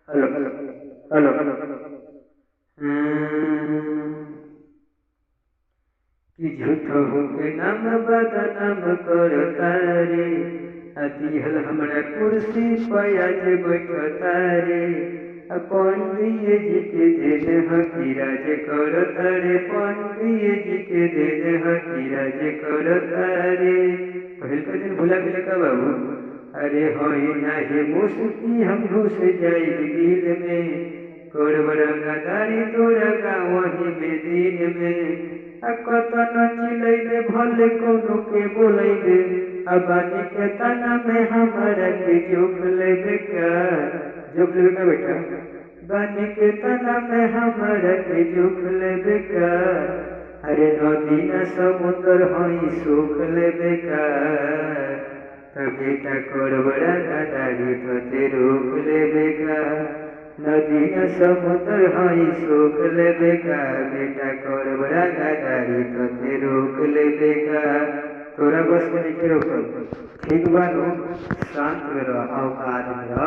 Hello hello कि झूठो के नाम बदनाम करता रे दिहल हमरा कुर्सी पयाज बैठता रे पंडिये जी के देन हकी राज करता रे पंडिये जी के देन हकी राज करता रे पहिल का दिन भुला गेल का बाबू अरे होई नाही मुस्की हम घुस जाई दिल में कोड़बरंगादारी तोरा गाँव ही में दिन में कतन चिलैबे भले कोनो के बोलैबे अबानी के तना में हमारा के जोख लेबे का बेटा बानी के तना में हमारा के जोख लेबे का अरे नदी न समुद्र हई सोख लेबे का बेटा कोड़बरंगादारी तो ते रोक लेबे का नदी न समुद्र हई सोख लेबे का बेटा कोड़बरंगादारी तो ते रोक लेबे का तोरा बस में नहीं रोकल ठीक बानो शांत में रह औकात में रह।